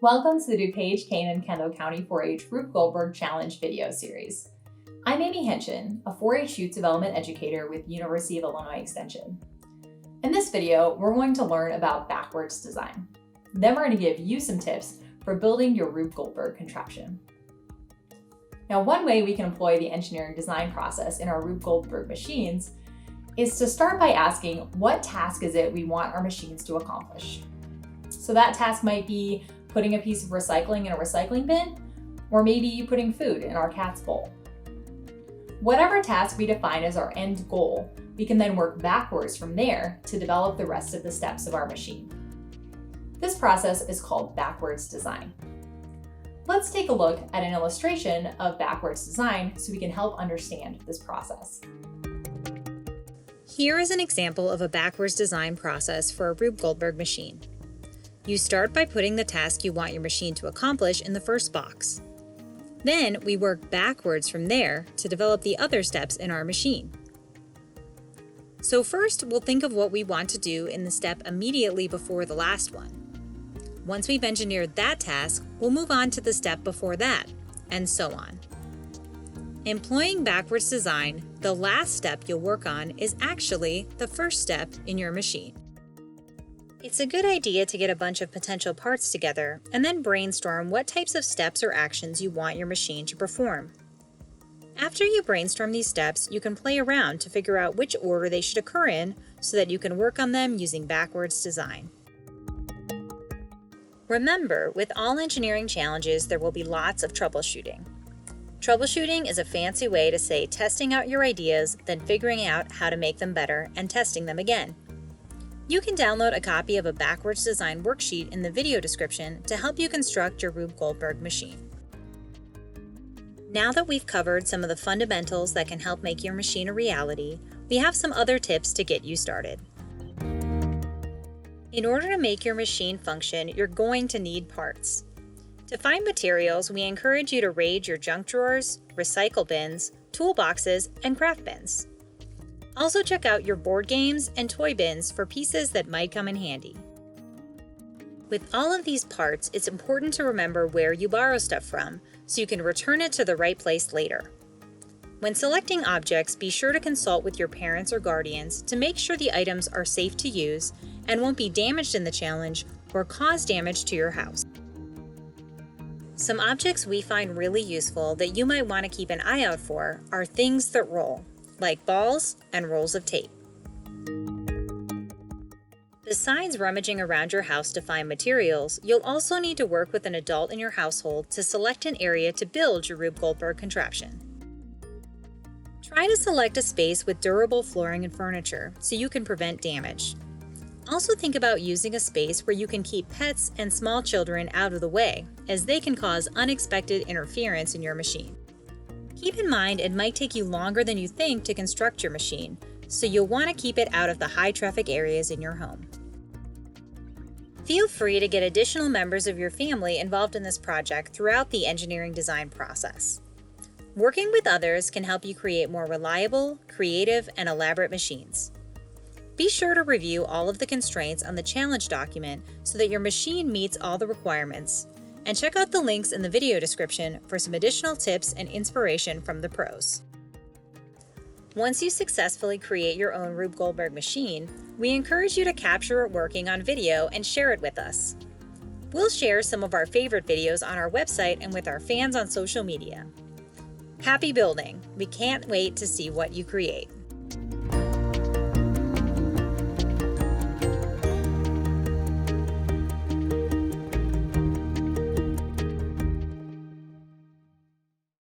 Welcome to the DuPage, Kane, and Kendall County 4-H Rube Goldberg Challenge video series. I'm Amy Hinchin, a 4-H youth development educator with University of Illinois Extension. In this video, we're going to learn about backwards design. Then we're going to give you some tips for building your Rube Goldberg contraption. Now, one way we can employ the engineering design process in our Rube Goldberg machines is to start by asking, what task is it we want our machines to accomplish? So that task might be putting a piece of recycling in a recycling bin, or maybe putting food in our cat's bowl. Whatever task we define as our end goal, we can then work backwards from there to develop the rest of the steps of our machine. This process is called backwards design. Let's take a look at an illustration of backwards design so we can help understand this process. Here is an example of a backwards design process for a Rube Goldberg machine. You start by putting the task you want your machine to accomplish in the first box. Then we work backwards from there to develop the other steps in our machine. So first, we'll think of what we want to do in the step immediately before the last one. Once we've engineered that task, we'll move on to the step before that, and so on. Employing backwards design, the last step you'll work on is actually the first step in your machine. It's a good idea to get a bunch of potential parts together and then brainstorm what types of steps or actions you want your machine to perform. After you brainstorm these steps, you can play around to figure out which order they should occur in so that you can work on them using backwards design. Remember, with all engineering challenges, there will be lots of troubleshooting. Troubleshooting is a fancy way to say testing out your ideas, then figuring out how to make them better and testing them again. You can download a copy of a backwards design worksheet in the video description to help you construct your Rube Goldberg machine. Now that we've covered some of the fundamentals that can help make your machine a reality, we have some other tips to get you started. In order to make your machine function, you're going to need parts. To find materials, we encourage you to raid your junk drawers, recycle bins, toolboxes, and craft bins. Also check out your board games and toy bins for pieces that might come in handy. With all of these parts, it's important to remember where you borrow stuff from so you can return it to the right place later. When selecting objects, be sure to consult with your parents or guardians to make sure the items are safe to use and won't be damaged in the challenge or cause damage to your house. Some objects we find really useful that you might want to keep an eye out for are things that roll, like balls and rolls of tape. Besides rummaging around your house to find materials, you'll also need to work with an adult in your household to select an area to build your Rube Goldberg contraption. Try to select a space with durable flooring and furniture so you can prevent damage. Also think about using a space where you can keep pets and small children out of the way, as they can cause unexpected interference in your machine. Keep in mind it might take you longer than you think to construct your machine, so you'll want to keep it out of the high-traffic areas in your home. Feel free to get additional members of your family involved in this project throughout the engineering design process. Working with others can help you create more reliable, creative, and elaborate machines. Be sure to review all of the constraints on the challenge document so that your machine meets all the requirements. And check out the links in the video description for some additional tips and inspiration from the pros. Once you successfully create your own Rube Goldberg machine, we encourage you to capture it working on video and share it with us. We'll share some of our favorite videos on our website and with our fans on social media. Happy building! We can't wait to see what you create.